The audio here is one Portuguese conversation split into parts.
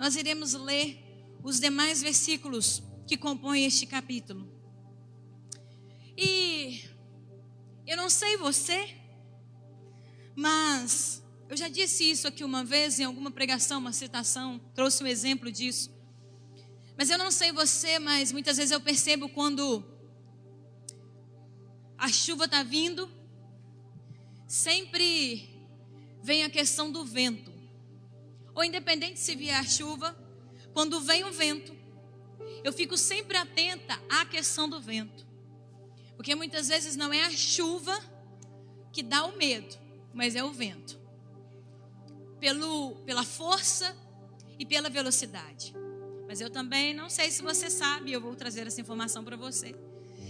nós iremos ler os demais versículos que compõem este capítulo. E eu não sei você, mas eu já disse isso aqui uma vez em alguma pregação, uma citação, trouxe um exemplo disso. Mas eu não sei você, mas muitas vezes eu percebo quando a chuva está vindo, sempre vem a questão do vento. Ou independente se vier a chuva, quando vem o vento, eu fico sempre atenta à questão do vento. Porque muitas vezes não é a chuva que dá o medo, mas é o vento. Pela força e pela velocidade. Mas eu também não sei se você sabe, eu vou trazer essa informação para você.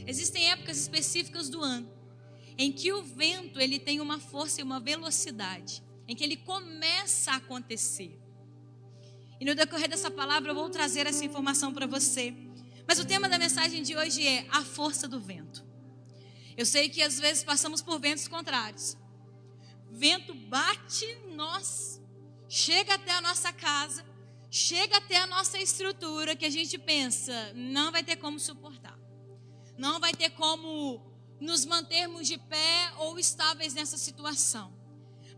Existem épocas específicas do ano em que o vento ele tem uma força e uma velocidade, em que ele começa a acontecer. E no decorrer dessa palavra eu vou trazer essa informação para você. Mas o tema da mensagem de hoje é a força do vento. Eu sei que às vezes passamos por ventos contrários. Vento bate em nós, chega até a nossa casa, chega até a nossa estrutura, que a gente pensa, não vai ter como suportar. Não vai ter como nos mantermos de pé ou estáveis nessa situação.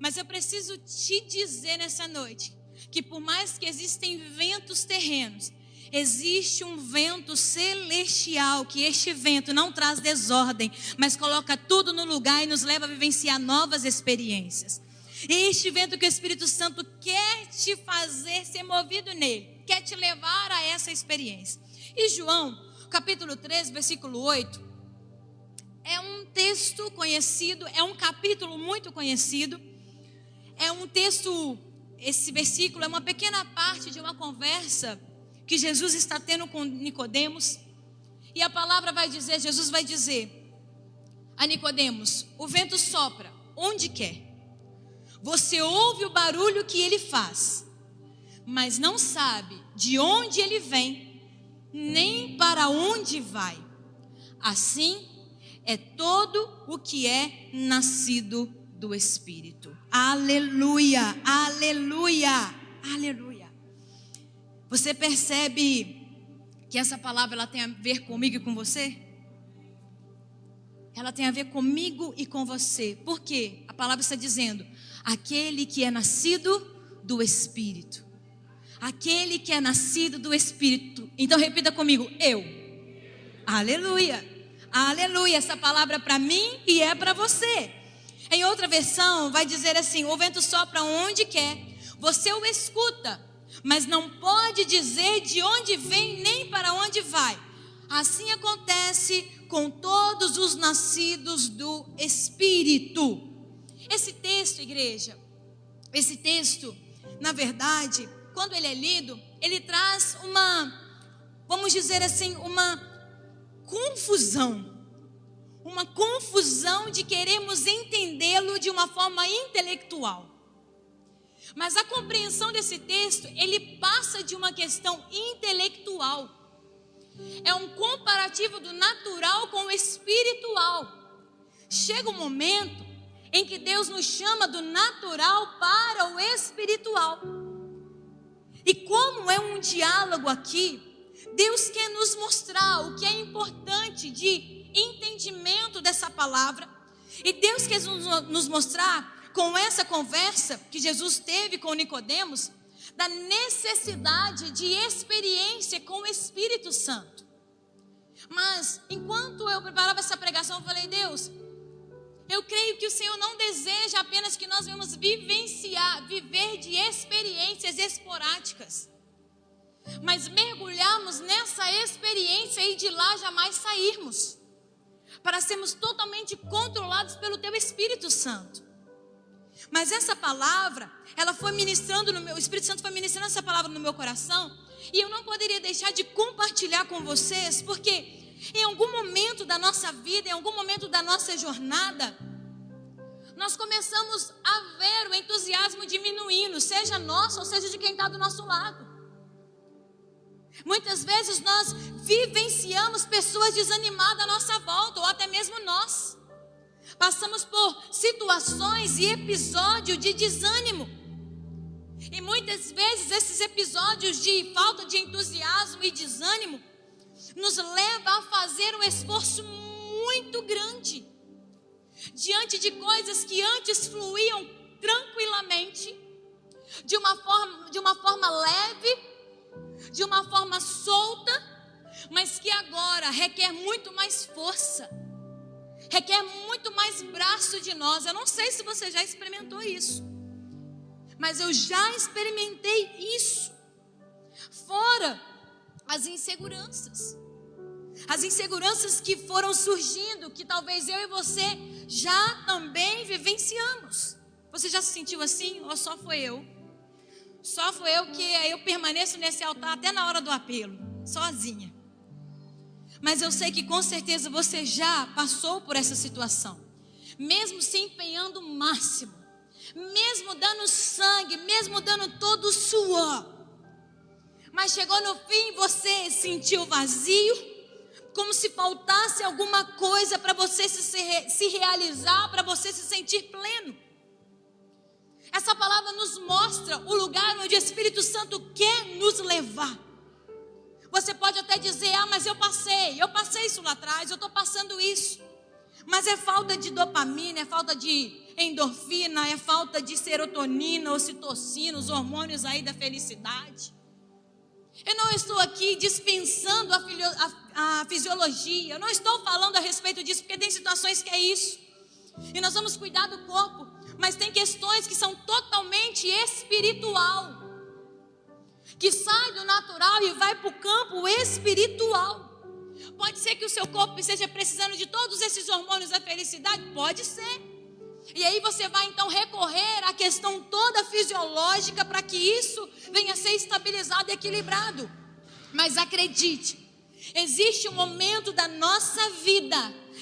Mas eu preciso te dizer nessa noite, que por mais que existem ventos terrenos, existe um vento celestial, que este vento não traz desordem, mas coloca tudo no lugar e nos leva a vivenciar novas experiências. E este vento que o Espírito Santo quer te fazer ser movido nele, quer te levar a essa experiência. E João, capítulo 3, versículo 8, é um texto conhecido, é um capítulo muito conhecido, é um texto, esse versículo é uma pequena parte de uma conversa que Jesus está tendo com Nicodemos, e a palavra vai dizer, Jesus vai dizer a Nicodemos: o vento sopra onde quer, você ouve o barulho que ele faz, mas não sabe de onde ele vem, nem para onde vai. Assim é todo o que é nascido do Espírito. Aleluia, aleluia, aleluia. Você percebe que essa palavra ela tem a ver comigo e com você? Ela tem a ver comigo e com você. Por quê? A palavra está dizendo: aquele que é nascido do Espírito. Aquele que é nascido do Espírito. Então repita comigo: eu. Aleluia, aleluia. Essa palavra é para mim e é para você. Em outra versão vai dizer assim: o vento sopra onde quer, você o escuta, mas não pode dizer de onde vem nem para onde vai. Assim acontece com todos os nascidos do Espírito. Esse texto, igreja, esse texto, na verdade, quando ele é lido, ele traz vamos dizer assim, uma confusão de queremos entendê-lo de uma forma intelectual. Mas a compreensão desse texto, ele passa de uma questão intelectual. É um comparativo do natural com o espiritual. Chega um momento em que Deus nos chama do natural para o espiritual. E como é um diálogo aqui, Deus quer nos mostrar o que é importante de entendimento dessa palavra. E Deus quer nos mostrar, com essa conversa que Jesus teve com Nicodemos, da necessidade de experiência com o Espírito Santo. Mas enquanto eu preparava essa pregação, eu falei: Deus, eu creio que o Senhor não deseja apenas que nós venhamos viver de experiências esporádicas, mas mergulharmos nessa experiência e de lá jamais sairmos, para sermos totalmente controlados pelo Teu Espírito Santo. Mas essa palavra, ela foi ministrando o Espírito Santo foi ministrando essa palavra no meu coração, e eu não poderia deixar de compartilhar com vocês, porque em algum momento da nossa vida, em algum momento da nossa jornada, nós começamos a ver o entusiasmo diminuindo, seja nosso ou seja de quem está do nosso lado. Muitas vezes nós vivenciamos pessoas desanimadas à nossa volta, ou até mesmo nós passamos por situações e episódios de desânimo. E muitas vezes esses episódios de falta de entusiasmo e desânimo nos leva a fazer um esforço muito grande diante de coisas que antes fluíam tranquilamente, de uma forma leve, de uma forma solta, mas que agora requer muito mais força, requer muito mais braço de nós. Eu não sei se você já experimentou isso, mas eu já experimentei isso. Fora as inseguranças que foram surgindo, que talvez eu e você já também vivenciamos. Você já se sentiu assim? Ou só foi eu? Só foi eu que eu permaneço nesse altar até na hora do apelo, sozinha. Mas eu sei que com certeza você já passou por essa situação, mesmo se empenhando o máximo, mesmo dando sangue, mesmo dando todo o suor, mas chegou no fim, você sentiu vazio, como se faltasse alguma coisa para você se realizar, para você se sentir pleno. Essa palavra nos mostra o lugar onde o Espírito Santo quer nos levar. Você pode até dizer, mas eu passei isso lá atrás, eu estou passando isso. Mas é falta de dopamina, é falta de endorfina, é falta de serotonina, ocitocina, os hormônios aí da felicidade. Eu não estou aqui dispensando a fisiologia, eu não estou falando a respeito disso, porque tem situações que é isso. E nós vamos cuidar do corpo, mas tem questões que são totalmente espiritual, que sai do natural e vai para o campo espiritual. Pode ser que o seu corpo esteja precisando de todos esses hormônios da felicidade, pode ser. E aí você vai então recorrer à questão toda fisiológica para que isso venha a ser estabilizado e equilibrado. Mas acredite, existe um momento da nossa vida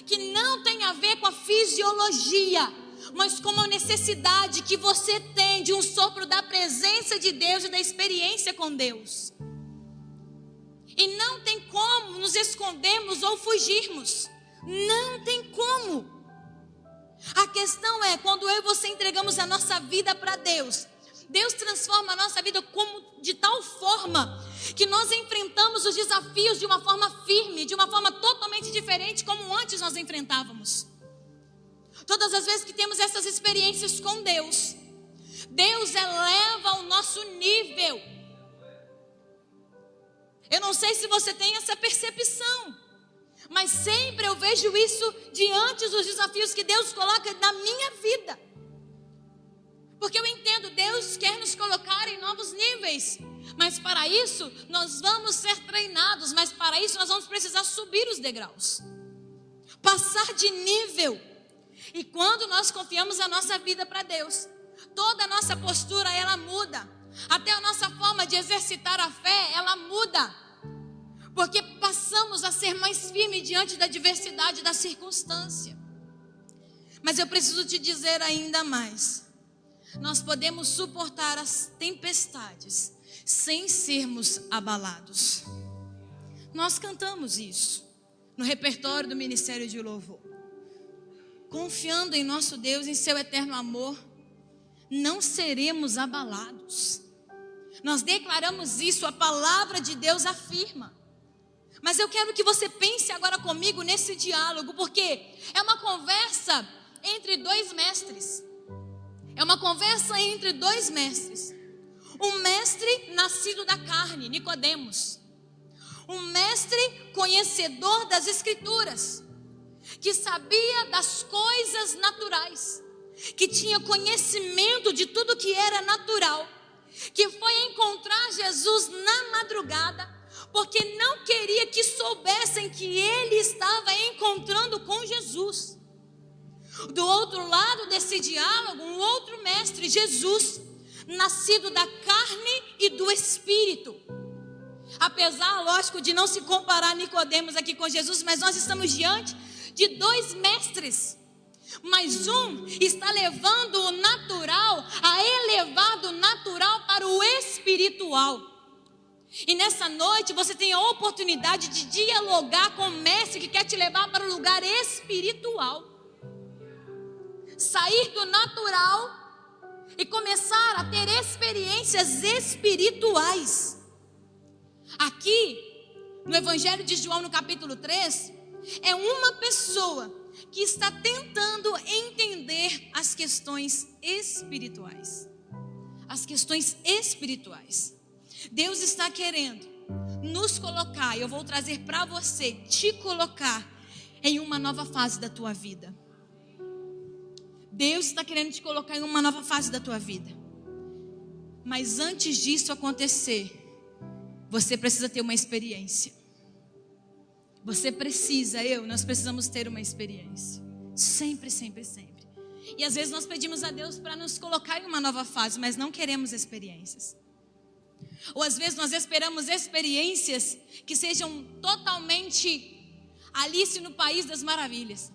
que não tem a ver com a fisiologia, mas com uma necessidade que você tem de um sopro da presença de Deus e da experiência com Deus. E não tem como nos escondermos ou fugirmos. Não tem como. A questão é, quando eu e você entregamos a nossa vida para Deus, Deus transforma a nossa vida de tal forma que nós enfrentamos os desafios de uma forma firme, de uma forma totalmente diferente como antes nós enfrentávamos. Todas as vezes que temos essas experiências com Deus, Deus eleva o nosso nível. Eu não sei se você tem essa percepção, mas sempre eu vejo isso diante dos desafios que Deus coloca na minha vida. Porque eu entendo, Deus quer nos colocar em novos níveis, mas para isso nós vamos ser treinados, mas para isso nós vamos precisar subir os degraus, passar de nível. E quando nós confiamos a nossa vida para Deus, toda a nossa postura ela muda, até a nossa forma de exercitar a fé ela muda, porque passamos a ser mais firmes diante da diversidade da circunstância. Mas eu preciso te dizer ainda mais. Nós podemos suportar as tempestades sem sermos abalados. Nós cantamos isso no repertório do Ministério de Louvor. Confiando em nosso Deus, em seu eterno amor, não seremos abalados. Nós declaramos isso, a palavra de Deus afirma. Mas eu quero que você pense agora comigo nesse diálogo, porque é uma conversa entre dois mestres. É uma conversa entre dois mestres. Um mestre nascido da carne, Nicodemos. Um mestre conhecedor das Escrituras, que sabia das coisas naturais, que tinha conhecimento de tudo que era natural, que foi encontrar Jesus na madrugada, porque não queria que soubessem que ele estava encontrando com Jesus. Do outro lado desse diálogo, um outro mestre, Jesus, nascido da carne e do Espírito. Apesar, lógico, de não se comparar Nicodemos aqui com Jesus, mas nós estamos diante de dois mestres. Mas um está levando o natural, a elevar do natural para o espiritual. E nessa noite você tem a oportunidade de dialogar com o mestre que quer te levar para o lugar espiritual. Sair do natural e começar a ter experiências espirituais. Aqui, no Evangelho de João, no capítulo 3, é uma pessoa que está tentando entender as questões espirituais. As questões espirituais. Deus está querendo nos colocar, eu vou trazer para você, te colocar em uma nova fase da tua vida. Deus está querendo te colocar em uma nova fase da tua vida. Mas antes disso acontecer, você precisa ter uma experiência. Nós precisamos ter uma experiência. Sempre, sempre, sempre. E às vezes nós pedimos a Deus para nos colocar em uma nova fase, mas não queremos experiências. Ou às vezes nós esperamos experiências que sejam totalmente Alice no País das Maravilhas.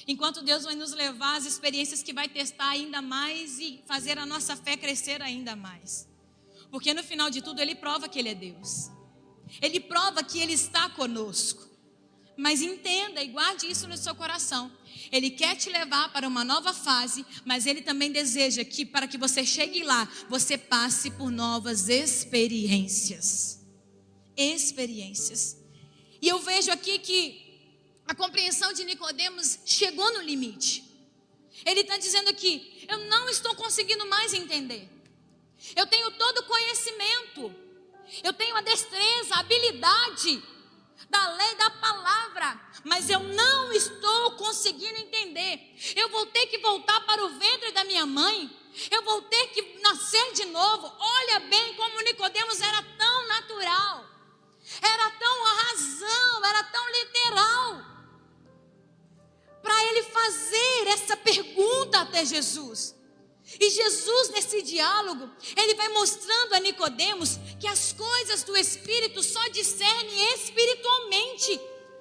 Enquanto Deus vai nos levar às experiências que vai testar ainda mais e fazer a nossa fé crescer ainda mais. Porque no final de tudo Ele prova que Ele é Deus. Ele prova que Ele está conosco. Mas entenda e guarde isso no seu coração. Ele quer te levar para uma nova fase, mas Ele também deseja que para que você chegue lá, você passe por novas experiências. Experiências. E eu vejo aqui que a compreensão de Nicodemos chegou no limite. Ele está dizendo aqui, eu não estou conseguindo mais entender. Eu tenho todo o conhecimento. Eu tenho a destreza, a habilidade da lei, da palavra, mas eu não estou conseguindo entender. Eu vou ter que voltar para o ventre da minha mãe. Eu vou ter que nascer de novo. Olha bem como Nicodemos era tão natural, era tão a razão, era tão literal, para ele fazer essa pergunta até Jesus. E Jesus, nesse diálogo, ele vai mostrando a Nicodemos que as coisas do Espírito só discerne espiritualmente.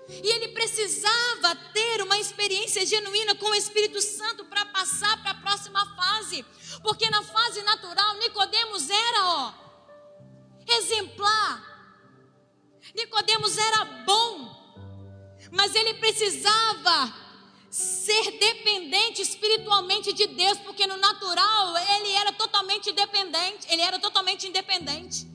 E ele precisava ter uma experiência genuína com o Espírito Santo para passar para a próxima fase. Porque na fase natural, Nicodemos era, exemplar. Nicodemos era bom, mas ele precisava ser dependente espiritualmente de Deus, porque no natural ele era totalmente dependente, ele era totalmente independente.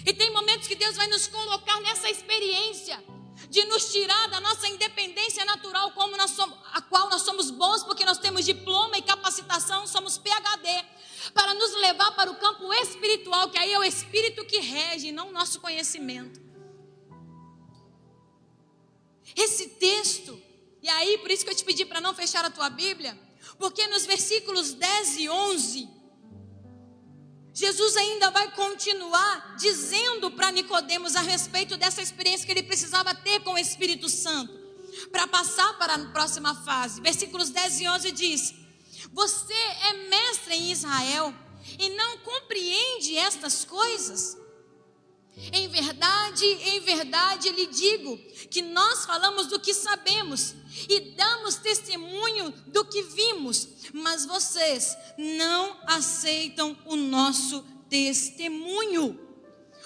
E tem momentos que Deus vai nos colocar nessa experiência de nos tirar da nossa independência natural, a qual nós somos bons, porque nós temos diploma e capacitação, somos PhD, para nos levar para o campo espiritual, que aí é o Espírito que rege, não o nosso conhecimento. Esse texto, e aí por isso que eu te pedi para não fechar a tua Bíblia, porque nos versículos 10 e 11, Jesus ainda vai continuar dizendo para Nicodemos a respeito dessa experiência que ele precisava ter com o Espírito Santo, para passar para a próxima fase. Versículos 10 e 11 diz: você é mestre em Israel e não compreende estas coisas? Em verdade lhe digo que nós falamos do que sabemos e damos testemunho do que vimos, mas vocês não aceitam o nosso testemunho.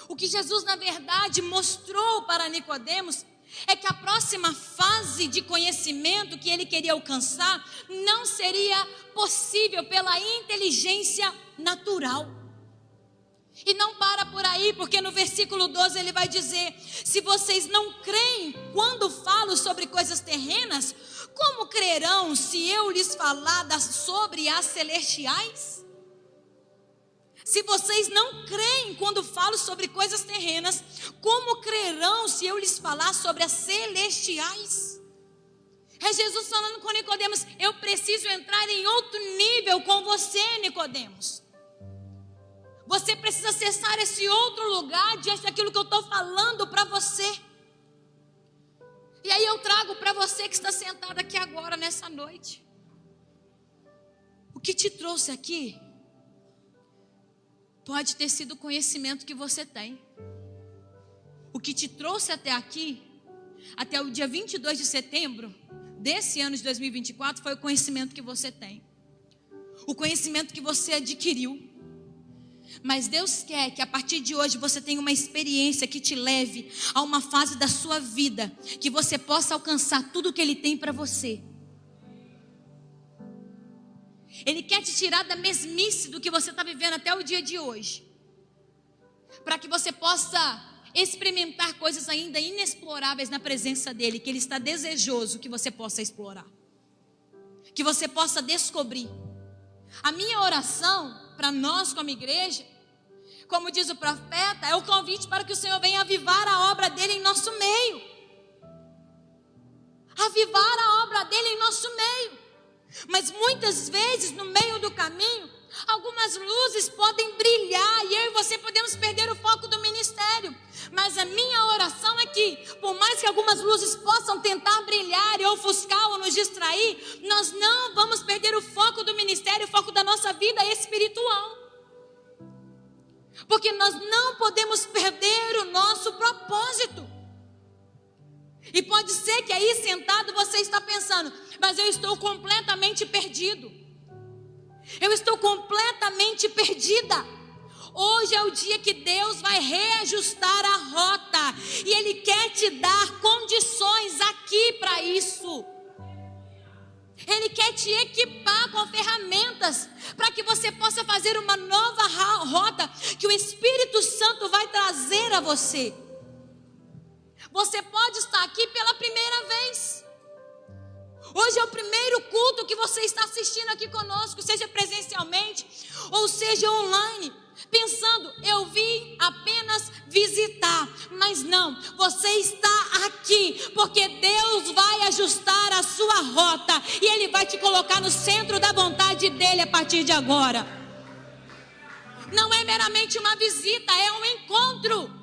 O que Jesus na verdade mostrou para Nicodemos é que a próxima fase de conhecimento que ele queria alcançar não seria possível pela inteligência natural. E não para por aí, porque no versículo 12 ele vai dizer: se vocês não creem quando falo sobre coisas terrenas, como crerão se eu lhes falar sobre as celestiais? Se vocês não creem quando falo sobre coisas terrenas, como crerão se eu lhes falar sobre as celestiais? É Jesus falando com Nicodemos: eu preciso entrar em outro nível com você, Nicodemos. Você precisa acessar esse outro lugar diante daquilo que eu estou falando para você. E aí eu trago para você que está sentado aqui agora, nessa noite. O que te trouxe aqui pode ter sido o conhecimento que você tem. O que te trouxe até aqui, até o dia 22 de setembro desse ano de 2024, foi o conhecimento que você tem. O conhecimento que você adquiriu. Mas Deus quer que a partir de hoje você tenha uma experiência que te leve a uma fase da sua vida, que você possa alcançar tudo o que Ele tem para você. Ele quer te tirar da mesmice do que você está vivendo até o dia de hoje, para que você possa experimentar coisas ainda inexploráveis na presença dele, que ele está desejoso que você possa explorar, que você possa descobrir. A minha oração para nós como igreja, como diz o profeta, é o convite para que o Senhor venha avivar a obra dele em nosso meio. Avivar a obra dele em nosso meio. Mas muitas vezes no meio do caminho, algumas luzes podem brilhar e eu e você podemos perder o foco do ministério. Mas a minha oração é que, por mais que algumas luzes possam tentar brilhar e ofuscar ou nos distrair, nós não vamos perder o foco do ministério, o foco da nossa vida espiritual. Porque nós não podemos perder o nosso propósito. E pode ser que aí sentado você está pensando, mas eu estou completamente perdido. Eu estou completamente perdida. Hoje é o dia que Deus vai reajustar a rota. E Ele quer te dar condições aqui para isso. Ele quer te equipar com ferramentas para que você possa fazer uma nova rota que o Espírito Santo vai trazer a você. Você pode estar aqui pela primeira vez. Hoje é o primeiro culto que você está assistindo aqui conosco, seja presencialmente ou seja online, pensando, eu vim apenas visitar, mas não, você está aqui porque Deus vai ajustar a sua rota e Ele vai te colocar no centro da vontade dEle a partir de agora. Não é meramente uma visita, é um encontro.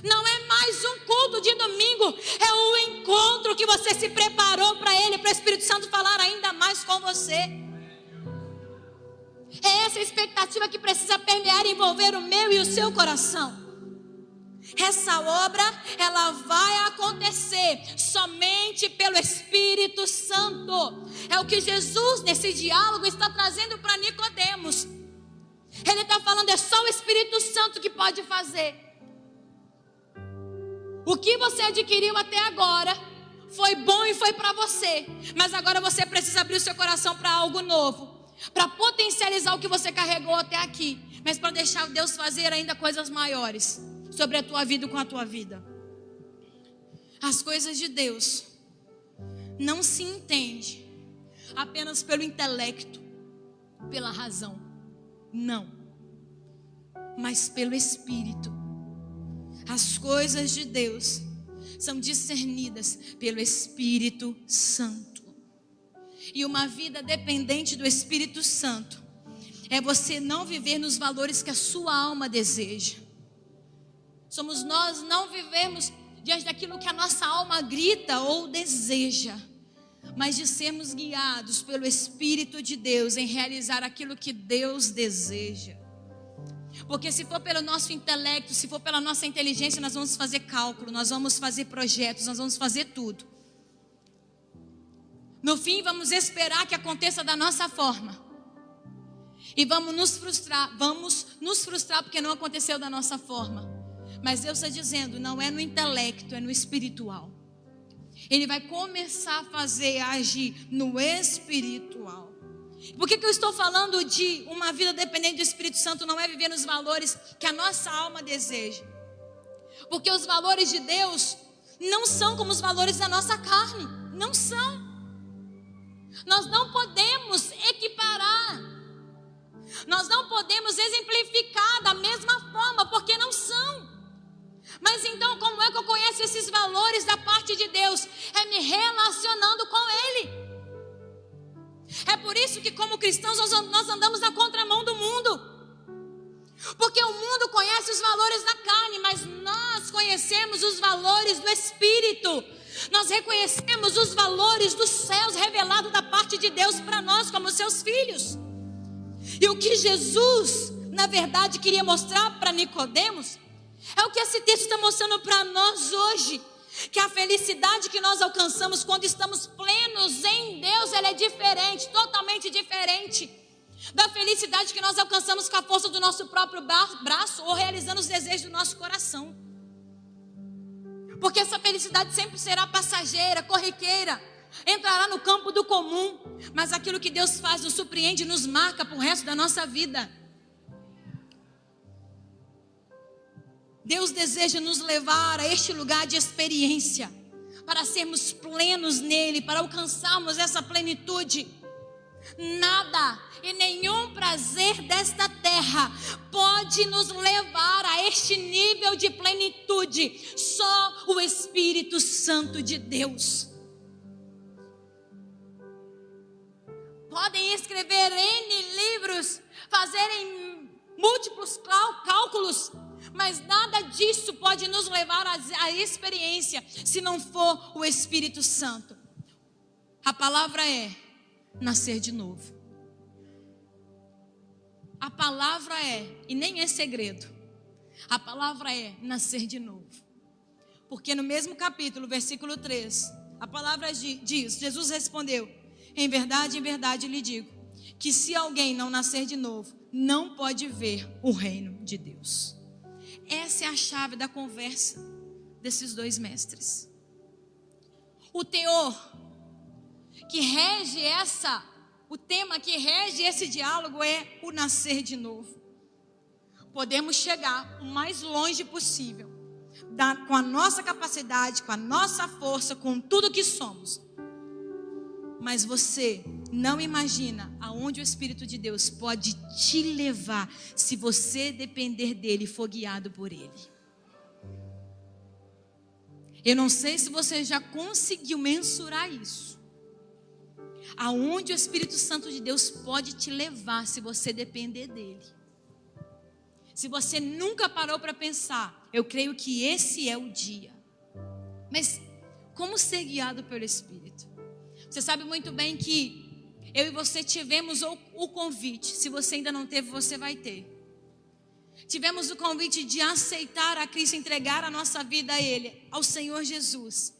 Não é mais um culto de domingo, é o encontro que você se preparou para ele, para o Espírito Santo falar ainda mais com você. É essa expectativa que precisa permear e envolver o meu e o seu coração. Essa obra, ela vai acontecer somente pelo Espírito Santo. É o que Jesus nesse diálogo está trazendo para Nicodemos. Ele está falando, é só o Espírito Santo que pode fazer. O que você adquiriu até agora foi bom e foi para você, mas agora você precisa abrir o seu coração para algo novo, para potencializar o que você carregou até aqui, mas para deixar Deus fazer ainda coisas maiores sobre a tua vida e com a tua vida. As coisas de Deus não se entende apenas pelo intelecto, pela razão, não, mas pelo Espírito. As coisas de Deus são discernidas pelo Espírito Santo. E uma vida dependente do Espírito Santo é você não viver nos valores que a sua alma deseja. Somos nós não vivemos diante daquilo que a nossa alma grita ou deseja, mas de sermos guiados pelo Espírito de Deus em realizar aquilo que Deus deseja. Porque se for pelo nosso intelecto, se for pela nossa inteligência, nós vamos fazer cálculo, nós vamos fazer projetos, nós vamos fazer tudo. No fim, vamos esperar que aconteça da nossa forma. E vamos nos frustrar porque não aconteceu da nossa forma. Mas Deus está dizendo, não é no intelecto, é no espiritual. Ele vai começar a fazer, a agir no espiritual. Por que eu estou falando de uma vida dependente do Espírito Santo? Não é viver nos valores que a nossa alma deseja. Porque os valores de Deus não são como os valores da nossa carne. Não são. Nós não podemos equiparar. Nós não podemos exemplificar da mesma forma, porque não são. Mas então, como é que eu conheço esses valores da parte de Deus? É me relacionando com Ele. É por isso que como cristãos nós andamos na contramão do mundo. Porque o mundo conhece os valores da carne, mas nós conhecemos os valores do Espírito. Nós reconhecemos os valores dos céus revelados da parte de Deus para nós como seus filhos. E o que Jesus, na verdade, queria mostrar para Nicodemos é o que esse texto está mostrando para nós hoje. Que a felicidade que nós alcançamos quando estamos plenos em Deus, ela é diferente, totalmente diferente da felicidade que nós alcançamos com a força do nosso próprio braço ou realizando os desejos do nosso coração. Porque essa felicidade sempre será passageira, corriqueira, entrará no campo do comum, mas aquilo que Deus faz nos surpreende, nos marca para o resto da nossa vida. Deus deseja nos levar a este lugar de experiência, para sermos plenos nele, para alcançarmos essa plenitude. Nada e nenhum prazer desta terra pode nos levar a este nível de plenitude. Só o Espírito Santo de Deus. Podem escrever N livros, fazerem múltiplos cálculos, mas nada disso pode nos levar à experiência se não for o Espírito Santo. A palavra é nascer de novo. A palavra é, e nem é segredo, a palavra é nascer de novo. Porque no mesmo capítulo, versículo 3, a palavra diz, Jesus respondeu: em verdade lhe digo, que se alguém não nascer de novo, não pode ver o reino de Deus. Essa é a chave da conversa desses dois mestres. O teor que rege o tema que rege esse diálogo é o nascer de novo. Podemos chegar o mais longe possível, com a nossa capacidade, com a nossa força, com tudo que somos. Mas você não imagina aonde o Espírito de Deus pode te levar se você depender dele e for guiado por ele. Eu não sei se você já conseguiu mensurar isso. Aonde o Espírito Santo de Deus pode te levar se você depender dele. Se você nunca parou para pensar, eu creio que esse é o dia. Mas como ser guiado pelo Espírito? Você sabe muito bem que eu e você tivemos o convite. Se você ainda não teve, você vai ter. Tivemos o convite de aceitar a Cristo, entregar a nossa vida a Ele, ao Senhor Jesus.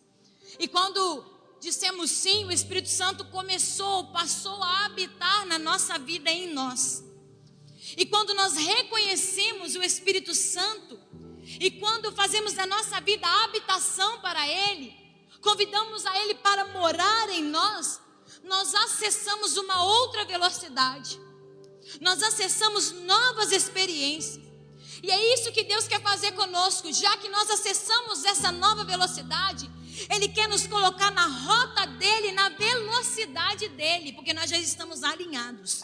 E quando dissemos sim, o Espírito Santo passou a habitar na nossa vida, em nós. E quando nós reconhecemos o Espírito Santo, e quando fazemos da nossa vida a habitação para Ele, convidamos a Ele para morar em nós, nós acessamos uma outra velocidade. Nós acessamos novas experiências. E é isso que Deus quer fazer conosco. Já que nós acessamos essa nova velocidade, Ele quer nos colocar na rota dEle, na velocidade dEle, porque nós já estamos alinhados.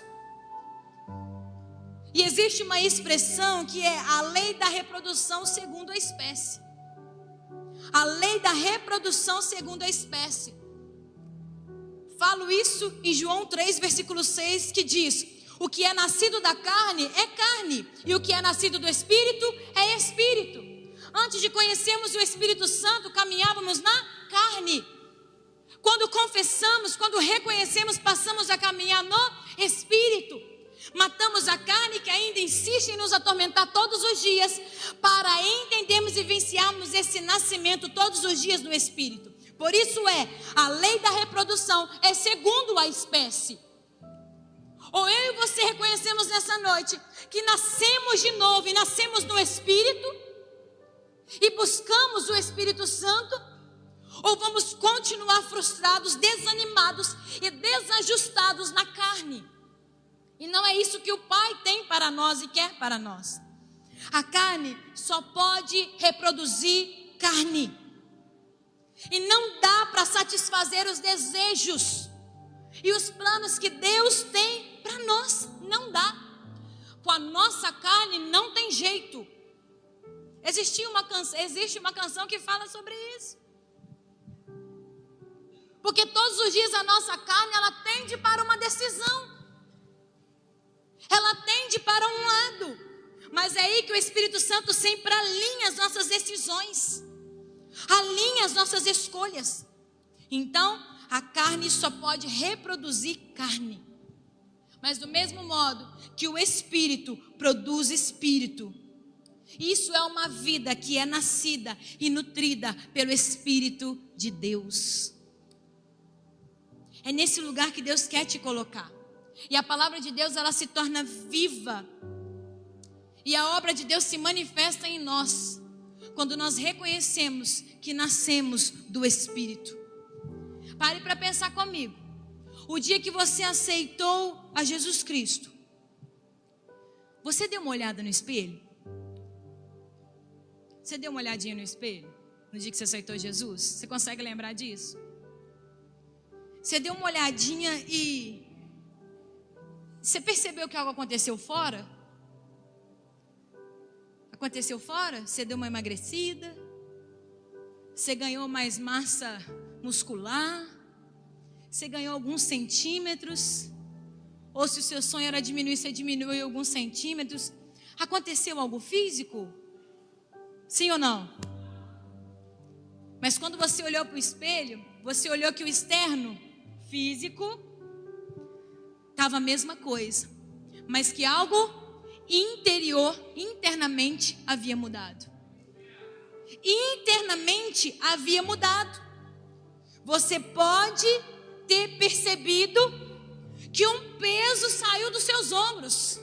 E existe uma expressão que é a lei da reprodução segundo a espécie. A lei da reprodução segundo a espécie. Falo isso em João 3, versículo 6, que diz: o que é nascido da carne é carne, e o que é nascido do Espírito é Espírito. Antes de conhecermos o Espírito Santo, caminhávamos na carne. Quando confessamos, quando reconhecemos, passamos a caminhar no Espírito. Matamos a carne que ainda insiste em nos atormentar todos os dias, para entendermos e vivenciarmos esse nascimento todos os dias no Espírito. Por isso a lei da reprodução é segundo a espécie. Ou eu e você reconhecemos nessa noite que nascemos de novo e nascemos no Espírito e buscamos o Espírito Santo, ou vamos continuar frustrados, desanimados e desajustados na carne. E não é isso que o Pai tem para nós e quer para nós. A carne só pode reproduzir carne. E não dá para satisfazer os desejos e os planos que Deus tem para nós. Não dá. Com a nossa carne não tem jeito. Existe uma canção que fala sobre isso. Porque todos os dias a nossa carne, ela tende para uma decisão. Ela tende para um lado. Mas é aí que o Espírito Santo sempre alinha as nossas decisões. Alinha as nossas escolhas. Então, a carne só pode reproduzir carne. Mas do mesmo modo que o Espírito produz Espírito. Isso é uma vida que é nascida e nutrida pelo Espírito de Deus. É nesse lugar que Deus quer te colocar. E a palavra de Deus, ela se torna viva. E a obra de Deus se manifesta em nós, quando nós reconhecemos que nascemos do Espírito. Pare para pensar comigo. O dia que você aceitou a Jesus Cristo, você deu uma olhada no espelho? Você deu uma olhadinha no espelho? No dia que você aceitou Jesus? Você consegue lembrar disso? Você deu uma olhadinha e você percebeu que algo aconteceu fora? Aconteceu fora? Você deu uma emagrecida? Você ganhou mais massa muscular? Você ganhou alguns centímetros? Ou se o seu sonho era diminuir, você diminuiu alguns centímetros? Aconteceu algo físico? Sim ou não? Mas quando você olhou para o espelho, você olhou que o externo, físico, estava a mesma coisa, mas que algo internamente havia mudado. Internamente havia mudado. Você pode ter percebido que um peso saiu dos seus ombros,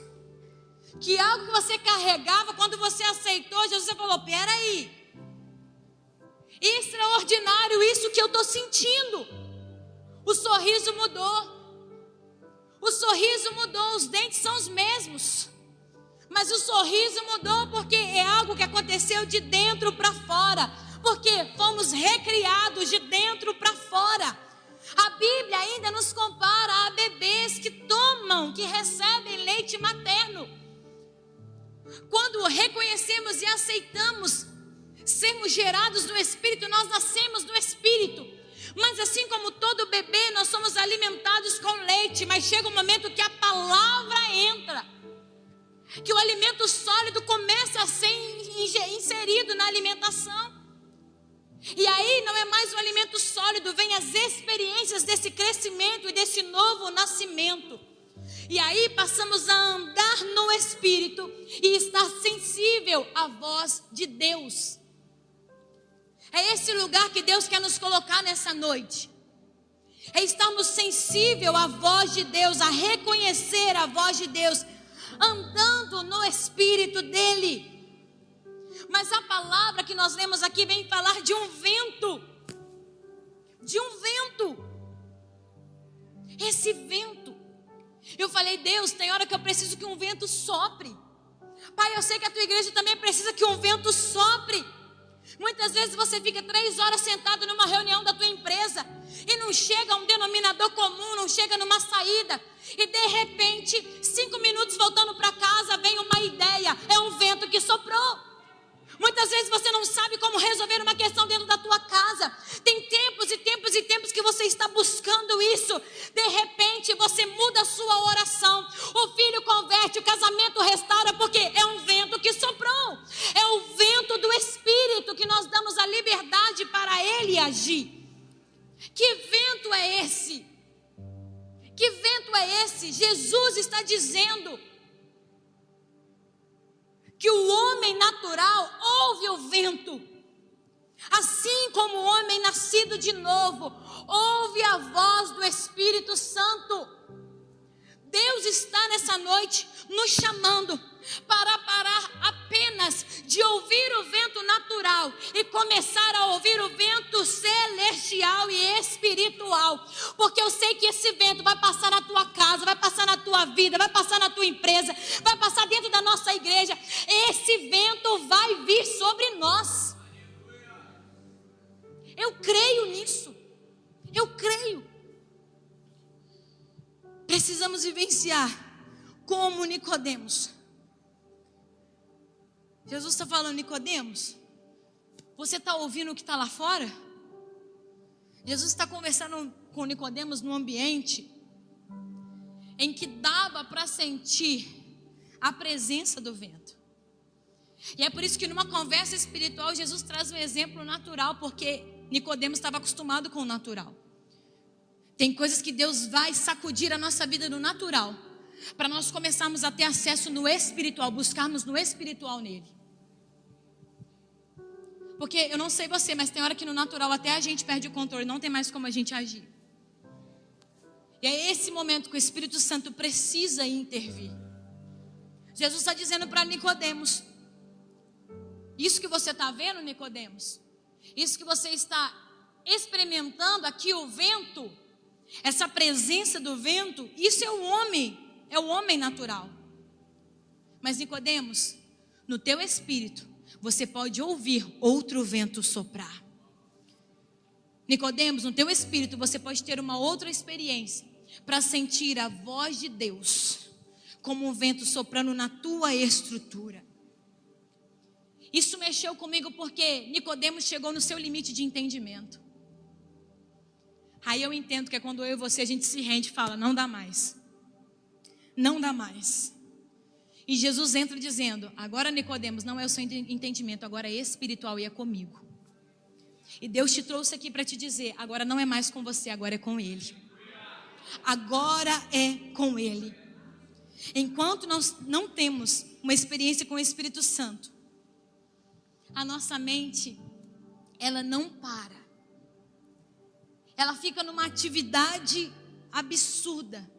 que algo que você carregava, quando você aceitou Jesus, você falou: peraí, extraordinário isso que eu estou sentindo. O sorriso mudou. O sorriso mudou, os dentes são os mesmos, mas o sorriso mudou porque é algo que aconteceu de dentro para fora, porque fomos recriados de dentro para fora. A Bíblia ainda nos compara a bebês que tomam, que recebem leite materno. Quando reconhecemos e aceitamos sermos gerados no Espírito, nós nascemos no Espírito. Mas assim como todo bebê, nós somos alimentados com leite, mas chega um momento que a palavra entra, que o alimento sólido começa a ser inserido na alimentação. E aí não é mais um alimento sólido, vem as experiências desse crescimento e desse novo nascimento. E aí passamos a andar no Espírito e estar sensível à voz de Deus. É esse lugar que Deus quer nos colocar nessa noite. É estarmos sensíveis à voz de Deus, a reconhecer a voz de Deus, andando no Espírito dEle. Mas a palavra que nós lemos aqui vem falar de um vento. De um vento. Esse vento. Eu falei: Deus, tem hora que eu preciso que um vento sopre. Pai, eu sei que a tua igreja também precisa que um vento sopre. Muitas vezes você fica 3 horas sentado numa reunião da tua empresa e não chega a um denominador comum, não chega numa saída. E de repente, 5 minutos voltando para casa, vem uma ideia. É um vento que soprou. Muitas vezes você não sabe como resolver uma questão dentro da tua casa. Tem tempos e tempos e tempos que você está buscando isso. De repente você muda a sua oração. O filho converte, o casamento restaura, porque é um vento que soprou. É o vento do Espírito que nós damos a liberdade para ele agir. Que vento é esse? Que vento é esse? Jesus está dizendo que o homem natural ouve o vento, assim como o homem nascido de novo ouve a voz do Espírito Santo. Deus está nessa noite nos chamando para parar apenas de ouvir o vento natural e começar a ouvir o vento celestial e espiritual, porque eu sei que esse vento vai passar na tua casa, vai passar na tua vida, vai passar na tua empresa, vai passar dentro da nossa igreja. Esse vento vai vir sobre nós. Eu creio nisso. Eu creio. Precisamos vivenciar como Nicodemos. Jesus está falando: Nicodemos, você está ouvindo o que está lá fora? Jesus está conversando com Nicodemos num ambiente em que dava para sentir a presença do vento. E é por isso que numa conversa espiritual Jesus traz um exemplo natural, porque Nicodemos estava acostumado com o natural. Tem coisas que Deus vai sacudir a nossa vida no natural, para nós começarmos a ter acesso no espiritual, buscarmos no espiritual nele. Porque eu não sei você, mas tem hora que no natural até a gente perde o controle, não tem mais como a gente agir. E é esse momento que o Espírito Santo precisa intervir. Jesus está dizendo para Nicodemos: isso que você está vendo, Nicodemos, isso que você está experimentando aqui o vento, essa presença do vento, isso é o homem natural. Mas Nicodemos, no teu espírito, você pode ouvir outro vento soprar. Nicodemos, no teu espírito, você pode ter uma outra experiência para sentir a voz de Deus como um vento soprando na tua estrutura. Isso mexeu comigo porque Nicodemos chegou no seu limite de entendimento. Aí eu entendo que é quando eu e você a gente se rende e fala, não dá mais. Não dá mais. E Jesus entra dizendo, agora Nicodemos, não é o seu entendimento, agora é espiritual e é comigo. E Deus te trouxe aqui para te dizer, agora não é mais com você, agora é com Ele. Agora é com Ele. Enquanto nós não temos uma experiência com o Espírito Santo, a nossa mente, ela não para. Ela fica numa atividade absurda.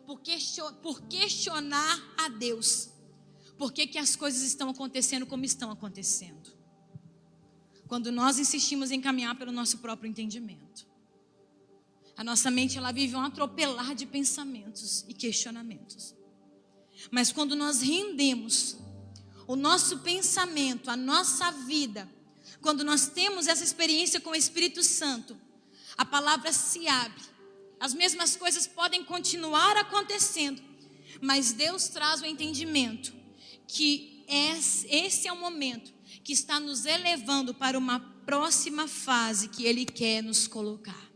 Por questionar a Deus. Por que as coisas estão acontecendo como estão acontecendo? Quando nós insistimos em caminhar pelo nosso próprio entendimento. A nossa mente, ela vive um atropelar de pensamentos e questionamentos. Mas quando nós rendemos o nosso pensamento, a nossa vida, quando nós temos essa experiência com o Espírito Santo, a palavra se abre. As mesmas coisas podem continuar acontecendo, mas Deus traz o entendimento que esse é o momento que está nos elevando para uma próxima fase que Ele quer nos colocar.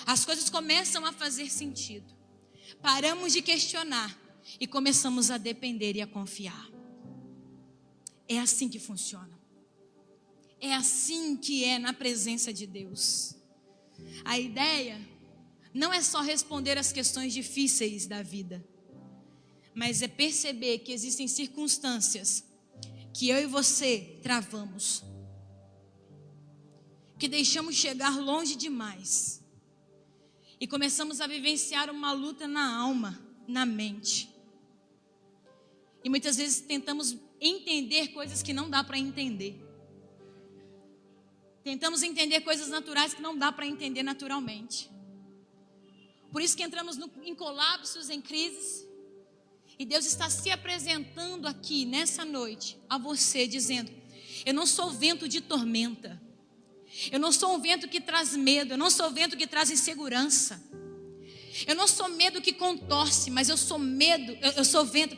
As coisas começam a fazer sentido. Paramos de questionar e começamos a depender e a confiar. É assim que funciona. É assim que é na presença de Deus. A ideia não é só responder às questões difíceis da vida, mas é perceber que existem circunstâncias que eu e você travamos, que deixamos chegar longe demais e começamos a vivenciar uma luta na alma, na mente. E muitas vezes tentamos entender coisas que não dá para entender. Tentamos entender coisas naturais que não dá para entender naturalmente. Por isso que entramos em colapsos, em crises. E Deus está se apresentando aqui nessa noite a você dizendo, eu não sou vento de tormenta. Eu não sou um vento que traz medo. Eu não sou vento que traz insegurança. Eu não sou medo que contorce, mas eu sou vento.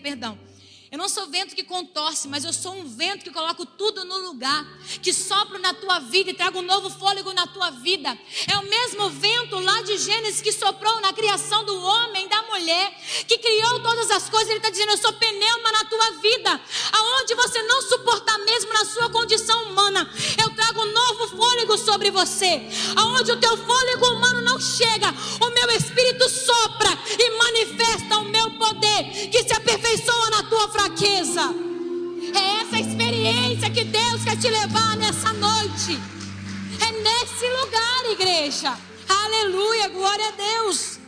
Eu não sou vento que contorce, mas eu sou um vento que coloco tudo no lugar, que sopro na tua vida e trago um novo fôlego na tua vida. É o mesmo vento lá de Gênesis que soprou na criação do homem e da mulher, que criou todas as coisas. Ele está dizendo, eu sou pneuma na tua vida, aonde você não suportar mesmo na sua condição humana, eu trago um novo fôlego sobre você. Aonde o teu fôlego humano não chega, o meu Espírito sopra e manifesta o meu poder, que se aperfeiçoa na tua fraqueza. É essa experiência que Deus quer te levar nessa noite. É nesse lugar, igreja. Aleluia, glória a Deus.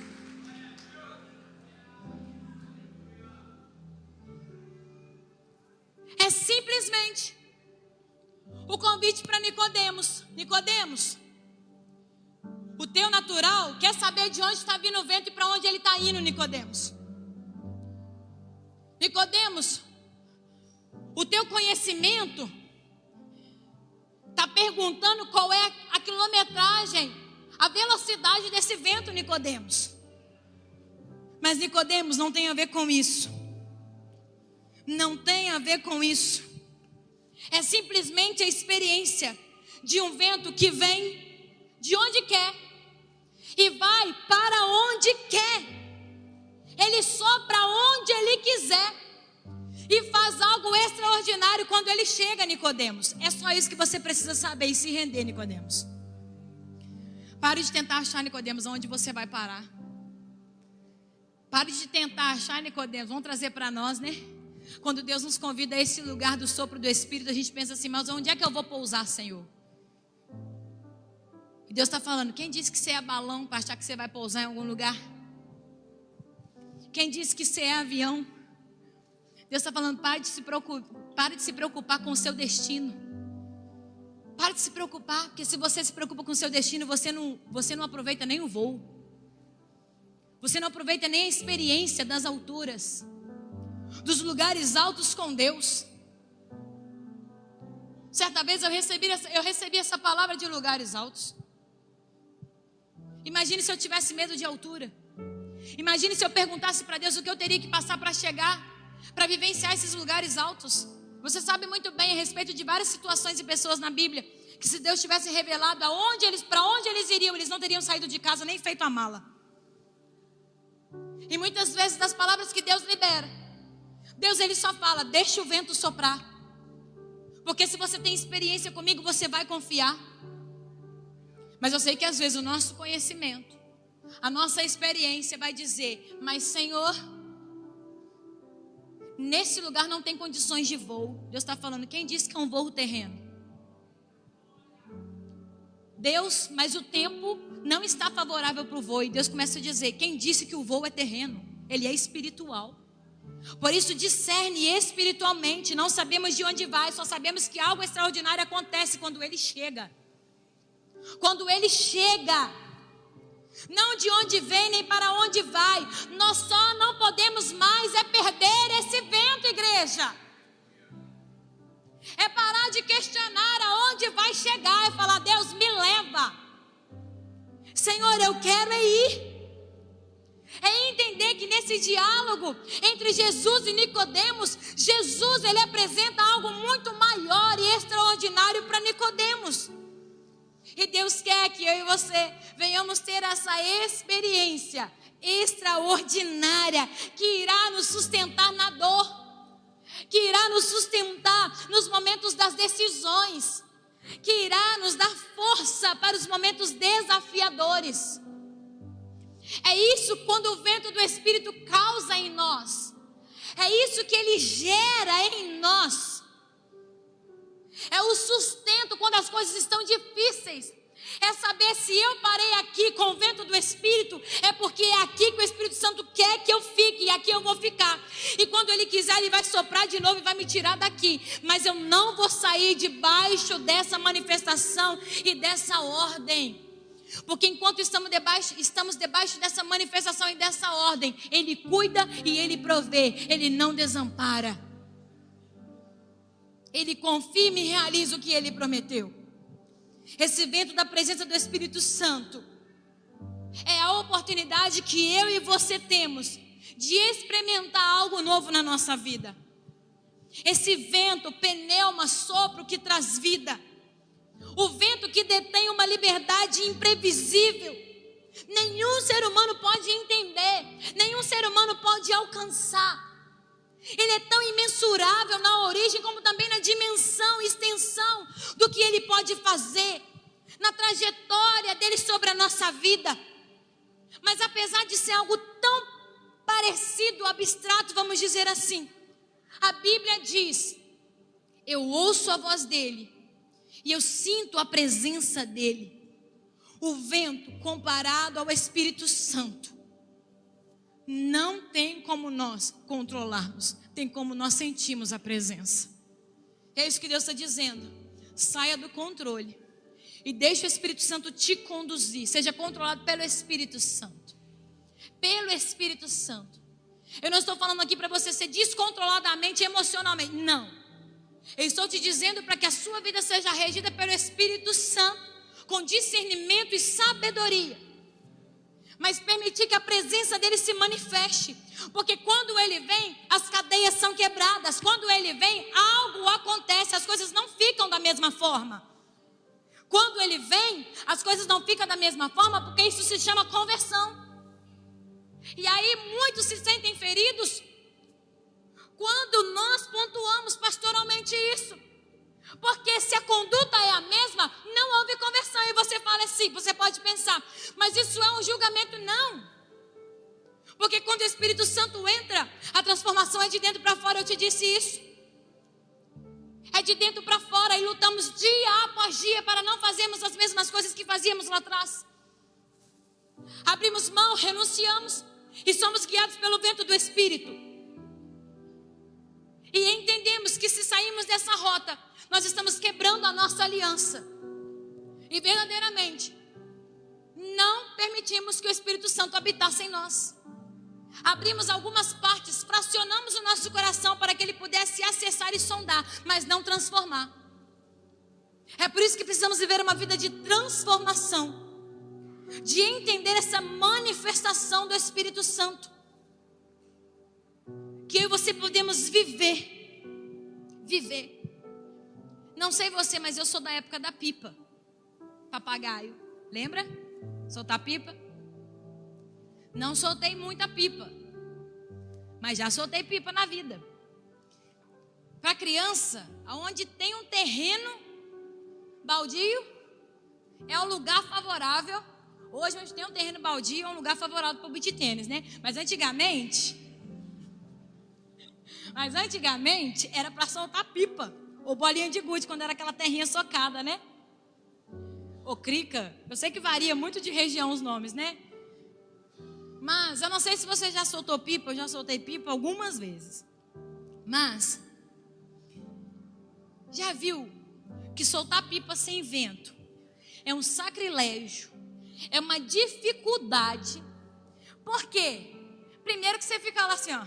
É simplesmente o convite para Nicodemos. Nicodemos, o teu natural quer saber de onde está vindo o vento e para onde ele está indo, Nicodemos. Nicodemos, o teu conhecimento está perguntando qual é a quilometragem, a velocidade desse vento, Nicodemos. Mas Nicodemos, não tem a ver com isso. Não tem a ver com isso. É simplesmente a experiência de um vento que vem de onde quer e vai para onde quer. Ele sopra onde Ele quiser e faz algo extraordinário quando Ele chega, Nicodemos. É só isso que você precisa saber e se render, Nicodemos. Pare de tentar achar, Nicodemos, onde você vai parar. Pare de tentar achar, Nicodemos. Vamos trazer para nós, né? Quando Deus nos convida a esse lugar do sopro do Espírito, a gente pensa assim, mas onde é que eu vou pousar, Senhor? E Deus está falando, quem disse que você é balão para achar que você vai pousar em algum lugar? Quem disse que você é avião? Deus está falando, pare de se preocupar com o seu destino. Pare Para de se preocupar, porque se você se preocupa com o seu destino, você não aproveita nem o voo. Você não aproveita nem a experiência das alturas, dos lugares altos com Deus. Certa vez eu recebi essa palavra de lugares altos. Imagine se eu tivesse medo de altura. Imagine se eu perguntasse para Deus o que eu teria que passar para chegar, para vivenciar esses lugares altos. Você sabe muito bem a respeito de várias situações e pessoas na Bíblia, que se Deus tivesse revelado para onde eles iriam, eles não teriam saído de casa nem feito a mala. E muitas vezes das palavras que Deus libera, Deus ele só fala, deixa o vento soprar. Porque se você tem experiência comigo, você vai confiar. Mas eu sei que às vezes o nosso conhecimento, a nossa experiência vai dizer, mas Senhor, nesse lugar não tem condições de voo. Deus está falando, quem disse que é um voo terreno? Deus, mas o tempo não está favorável para o voo. E Deus começa a dizer, quem disse que o voo é terreno? Ele é espiritual. Por isso discerne espiritualmente. Não sabemos de onde vai, só sabemos que algo extraordinário acontece quando ele chega. Quando ele chega, não de onde vem nem para onde vai. Nós só não podemos mais perder esse vento, igreja. É parar de questionar aonde vai chegar e falar, Deus me leva. Senhor, eu quero ir. É entender que nesse diálogo entre Jesus e Nicodemos, Jesus ele apresenta algo muito maior e extraordinário para Nicodemos. E Deus quer que eu e você venhamos ter essa experiência extraordinária que irá nos sustentar na dor, que irá nos sustentar nos momentos das decisões, que irá nos dar força para os momentos desafiadores. É isso quando o vento do Espírito causa em nós. É isso que ele gera em nós. É o sustento quando as coisas estão difíceis. É saber se eu parei aqui com o vento do Espírito, é porque é aqui que o Espírito Santo quer que eu fique, e aqui eu vou ficar. E quando ele quiser, ele vai soprar de novo e vai me tirar daqui. Mas eu não vou sair debaixo dessa manifestação e dessa ordem. Porque enquanto estamos debaixo dessa manifestação e dessa ordem, ele cuida e ele provê, ele não desampara. Ele confirma e realiza o que ele prometeu. Esse vento da presença do Espírito Santo é a oportunidade que eu e você temos de experimentar algo novo na nossa vida. Esse vento, pneuma, sopro que traz vida. O vento que detém uma liberdade imprevisível. Nenhum ser humano pode entender, nenhum ser humano pode alcançar. Ele é tão imensurável na origem como também na dimensão, extensão do que ele pode fazer, na trajetória dele sobre a nossa vida. Mas apesar de ser algo tão parecido, abstrato, vamos dizer assim, a Bíblia diz, eu ouço a voz dele e eu sinto a presença dele. O vento comparado ao Espírito Santo não tem como nós controlarmos, tem como nós sentimos a presença. É isso que Deus está dizendo. Saia do controle e deixe o Espírito Santo te conduzir. Seja controlado pelo Espírito Santo. Pelo Espírito Santo. Eu não estou falando aqui para você ser descontroladamente, emocionalmente. Não. Eu estou te dizendo para que a sua vida seja regida pelo Espírito Santo, com discernimento e sabedoria. Mas permitir que a presença dele se manifeste. Porque quando ele vem, as cadeias são quebradas. Quando ele vem, algo acontece. As coisas não ficam da mesma forma. Quando ele vem, as coisas não ficam da mesma forma, porque isso se chama conversão. E aí muitos se sentem feridos quando nós pontuamos pastoralmente isso. Porque se a conduta é a mesma, não houve conversão. E você fala assim, você pode pensar, mas isso é um julgamento? Não. Porque quando o Espírito Santo entra, a transformação é de dentro para fora. Eu te disse isso. É de dentro para fora. E lutamos dia após dia para não fazermos as mesmas coisas que fazíamos lá atrás. Abrimos mão, renunciamos e somos guiados pelo vento do Espírito. E entendemos que se sairmos dessa rota, nós estamos quebrando a nossa aliança. e verdadeiramente não permitimos que o Espírito Santo habitasse em nós. Abrimos algumas partes, fracionamos o nosso coração para que ele pudesse acessar e sondar, mas não transformar. É por isso que precisamos viver uma vida de transformação, de entender essa manifestação do Espírito Santo, que eu e você podemos viver. Não sei você, mas eu sou da época da pipa, papagaio, lembra? Soltar pipa? Não soltei muita pipa, mas já soltei pipa na vida. Para criança, onde tem um terreno baldio, é um lugar favorável. Hoje, onde tem um terreno baldio, é um lugar favorável para o beach tênis, né? Mas antigamente era para soltar pipa, ou bolinha de gude, quando era aquela terrinha socada, né? Ou crica. Eu sei que varia muito de região os nomes, né? Mas eu não sei se você já soltou pipa. Eu já soltei pipa algumas vezes. Mas já viu que soltar pipa sem vento é um sacrilégio, é uma dificuldade. Por quê? Primeiro que você fica lá assim, ó.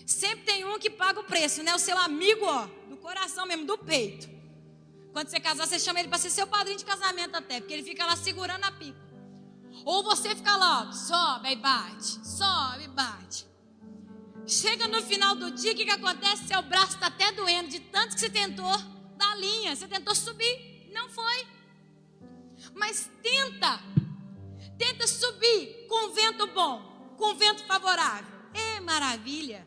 Sempre tem um que paga o preço, né? O seu amigo, ó, do coração mesmo, do peito. Quando você casar, você chama ele para ser seu padrinho de casamento até, porque ele fica lá segurando a pipa. Ou você fica lá, ó, sobe e bate. Chega no final do dia, o que acontece? Seu braço está até doendo, de tanto que você tentou dar linha, você tentou subir, não foi. Mas tenta subir com vento bom, com vento favorável. É maravilha.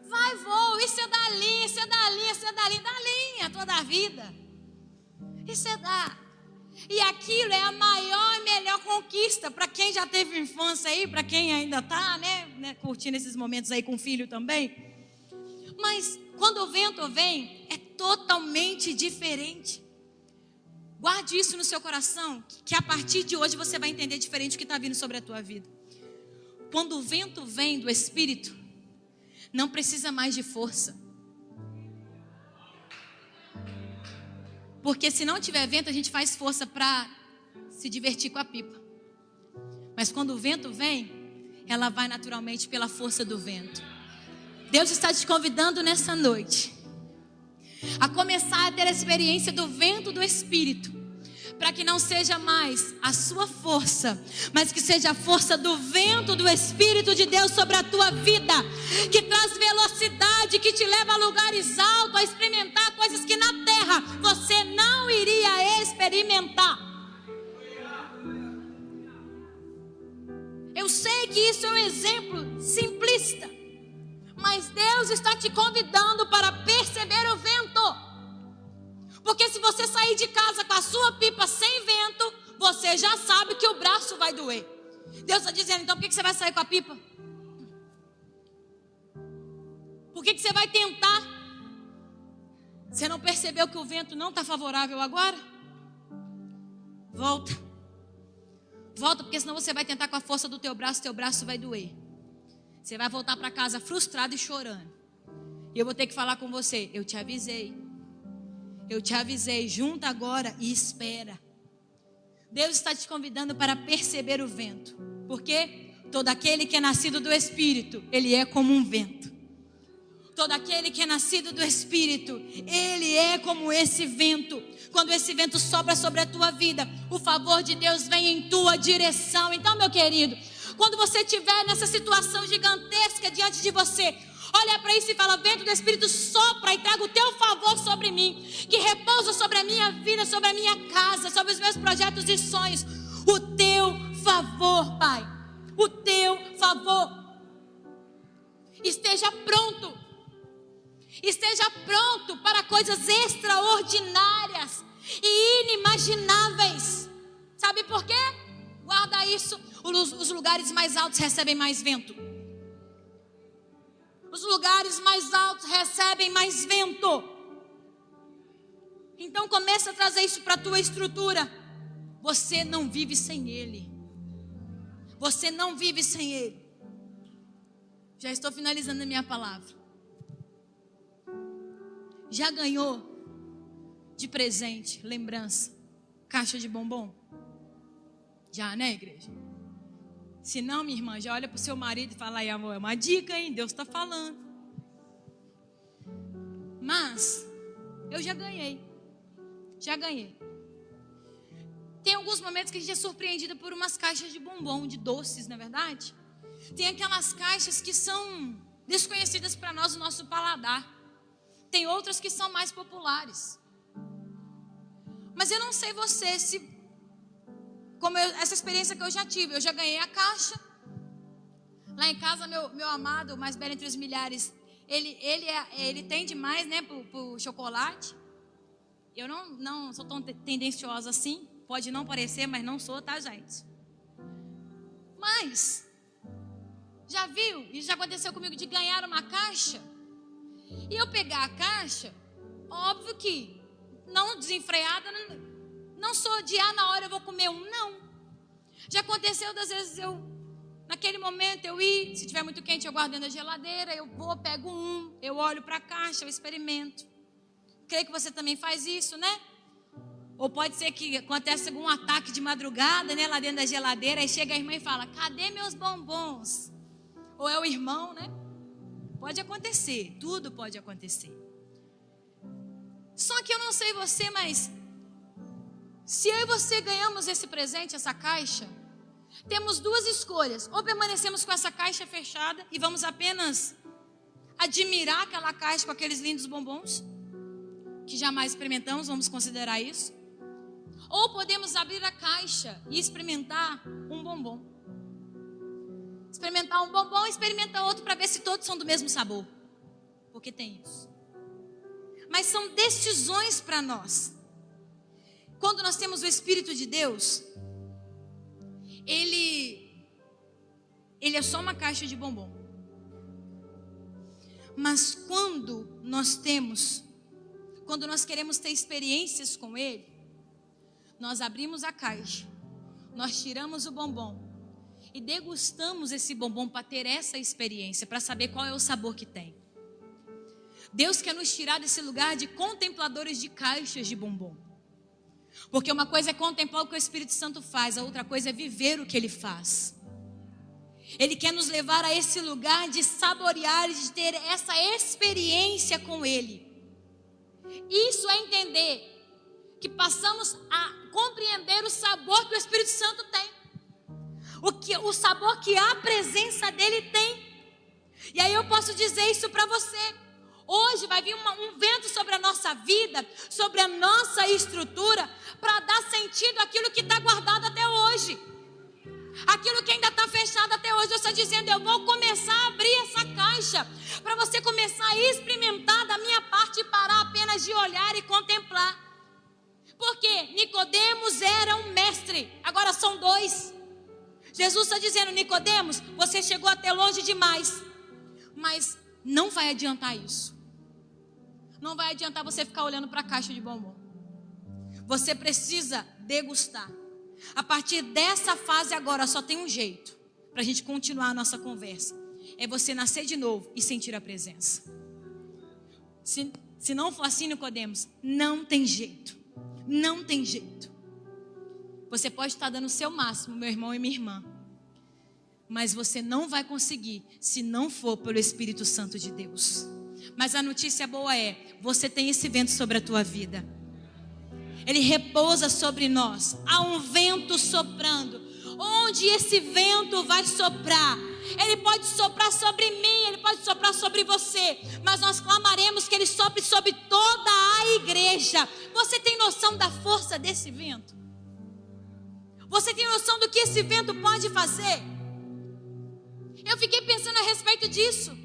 Vai, voa, isso é dar linha, dá linha toda a vida. Isso é dar. E aquilo é a maior e melhor conquista para quem já teve infância aí, para quem ainda está, né, curtindo esses momentos aí com o filho também. Mas quando o vento vem, é totalmente diferente. Guarde isso no seu coração, que a partir de hoje você vai entender diferente o que está vindo sobre a tua vida. Quando o vento vem do Espírito, não precisa mais de força. Porque se não tiver vento, a gente faz força para se divertir com a pipa. Mas quando o vento vem, ela vai naturalmente pela força do vento. Deus está te convidando nessa noite a começar a ter a experiência do vento do Espírito, para que não seja mais a sua força, mas que seja a força do vento do Espírito de Deus sobre a tua vida, que traz velocidade, que te leva a lugares altos, a experimentar coisas que na terra você não iria experimentar. Eu sei que isso é um exemplo simplista, mas Deus está te convidando para perceber o vento. Porque se você sair de casa com a sua pipa sem vento, você já sabe que o braço vai doer. Deus está dizendo, então por que você vai sair com a pipa? Por que você vai tentar? Você não percebeu que o vento não está favorável agora? Volta, porque senão você vai tentar com a força do teu braço vai doer. Você vai voltar para casa frustrado e chorando. E eu vou ter que falar com você, eu te avisei, junta agora e espera. Deus está te convidando para perceber o vento, porque todo aquele que é nascido do Espírito, ele é como um vento. Todo aquele que é nascido do Espírito, ele é como esse vento. Quando esse vento sopra sobre a tua vida, o favor de Deus vem em tua direção. Então, meu querido, quando você estiver nessa situação gigantesca diante de você, olha para isso e fala, vento do Espírito, sopra e traga o teu favor sobre mim, que repousa sobre a minha vida, sobre a minha casa, sobre os meus projetos e sonhos. O teu favor, Pai, o teu favor. Esteja pronto para coisas extraordinárias e inimagináveis. Sabe por quê? Guarda isso, os lugares mais altos recebem mais vento. Os lugares mais altos recebem mais vento. Então começa a trazer isso para a tua estrutura. Você não vive sem Ele. Você não vive sem Ele. Já estou finalizando a minha palavra. Já ganhou de presente, lembrança, caixa de bombom? Já, né, igreja? Se não, minha irmã, já olha para o seu marido e fala: aí, amor, é uma dica, hein? Deus está falando. Mas eu já ganhei. Tem alguns momentos que a gente é surpreendida por umas caixas de bombom, de doces, não é verdade? Tem aquelas caixas que são desconhecidas para nós, o nosso paladar. Tem outras que são mais populares. Mas eu não sei você, essa experiência que eu já tive. Eu já ganhei a caixa. Lá em casa, meu amado, o mais belo entre os milhares, ele tende mais, né, pro chocolate. Eu não sou tão tendenciosa assim. Pode não parecer, mas não sou, tá, gente? Mas já viu? E já aconteceu comigo de ganhar uma caixa e eu pegar a caixa, óbvio que não desenfreada, não sou de na hora eu vou comer um, não. Já aconteceu das vezes naquele momento eu ir, se tiver muito quente eu guardo dentro da geladeira, eu vou, pego um, eu olho para a caixa, eu experimento. Creio que você também faz isso, né? Ou pode ser que aconteça algum ataque de madrugada, né, lá dentro da geladeira, aí chega a irmã e fala: cadê meus bombons? Ou é o irmão, né? Pode acontecer, tudo pode acontecer. Só que eu não sei você, mas se eu e você ganhamos esse presente, essa caixa, temos duas escolhas: ou permanecemos com essa caixa fechada e vamos apenas admirar aquela caixa com aqueles lindos bombons, que jamais experimentamos, vamos considerar isso. Ou podemos abrir a caixa e experimentar um bombom. Experimentar um bombom e experimentar outro para ver se todos são do mesmo sabor. Porque tem isso. Mas são decisões para nós. Quando nós temos o Espírito de Deus, Ele é só uma caixa de bombom. Mas quando nós queremos ter experiências com Ele, nós abrimos a caixa, nós tiramos o bombom e degustamos esse bombom para ter essa experiência, para saber qual é o sabor que tem. Deus quer nos tirar desse lugar de contempladores de caixas de bombom. Porque uma coisa é contemplar o que o Espírito Santo faz, a outra coisa é viver o que Ele faz. Ele quer nos levar a esse lugar de saborear, de ter essa experiência com Ele. Isso é entender que passamos a compreender o sabor que o Espírito Santo tem. O sabor que a presença dele tem. E aí eu posso dizer isso para você. Hoje vai vir um vento sobre a nossa vida, sobre a nossa estrutura, para dar sentido àquilo que está guardado até hoje. Aquilo que ainda está fechado até hoje. Eu estou dizendo, eu vou começar a abrir essa caixa, para você começar a experimentar da minha parte e parar apenas de olhar e contemplar. Porque Nicodemos era um mestre, agora são dois. Jesus está dizendo: Nicodemos, você chegou até longe demais, mas não vai adiantar isso. Não vai adiantar você ficar olhando para a caixa de bombom. Você precisa degustar. A partir dessa fase agora só tem um jeito para a gente continuar a nossa conversa: é você nascer de novo e sentir a presença. Se não for assim, Nicodemos, não tem jeito. Não tem jeito. Você pode estar dando o seu máximo, meu irmão e minha irmã, mas você não vai conseguir se não for pelo Espírito Santo de Deus. Mas a notícia boa é: você tem esse vento sobre a tua vida. Ele repousa sobre nós. Há um vento soprando. Onde esse vento vai soprar? Ele pode soprar sobre mim, ele pode soprar sobre você, mas nós clamaremos que ele sopre sobre toda a igreja. Você tem noção da força desse vento? Você tem noção do que esse vento pode fazer? Eu fiquei pensando a respeito disso.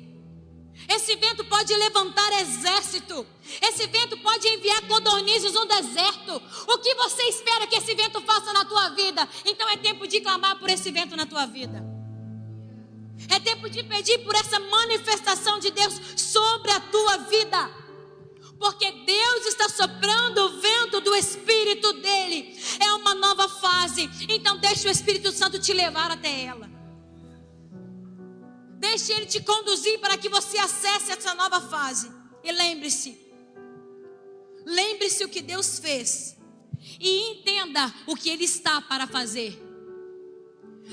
Esse vento pode levantar exército. Esse vento pode enviar codornizes no deserto. O que você espera que esse vento faça na tua vida? Então é tempo de clamar por esse vento na tua vida. É tempo de pedir por essa manifestação de Deus sobre a tua vida. Porque Deus está soprando o vento do Espírito dele. É uma nova fase. Então deixa o Espírito Santo te levar até ela. Deixe ele te conduzir para que você acesse essa nova fase. E lembre-se, Lembre-se o que Deus fez e entenda o que Ele está para fazer.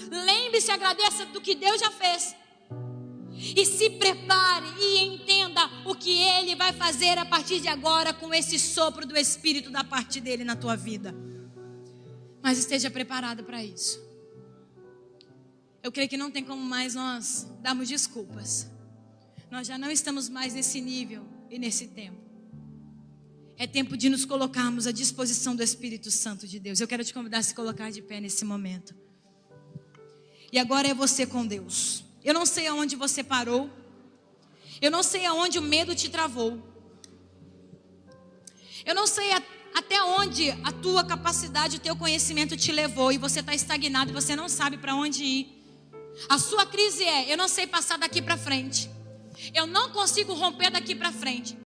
Lembre-se, agradeça do que Deus já fez. E se prepare e entenda o que Ele vai fazer a partir de agora com esse sopro do Espírito da parte dEle na tua vida. Mas esteja preparado para isso. Eu creio que não tem como mais nós darmos desculpas. Nós já não estamos mais nesse nível e nesse tempo. É tempo de nos colocarmos à disposição do Espírito Santo de Deus. Eu quero te convidar a se colocar de pé nesse momento. E agora é você com Deus. Eu não sei aonde você parou. Eu não sei aonde o medo te travou. Eu não sei até onde a tua capacidade, o teu conhecimento te levou. E você está estagnado e você não sabe para onde ir. A sua crise é: eu não sei passar daqui para frente. Eu não consigo romper daqui para frente.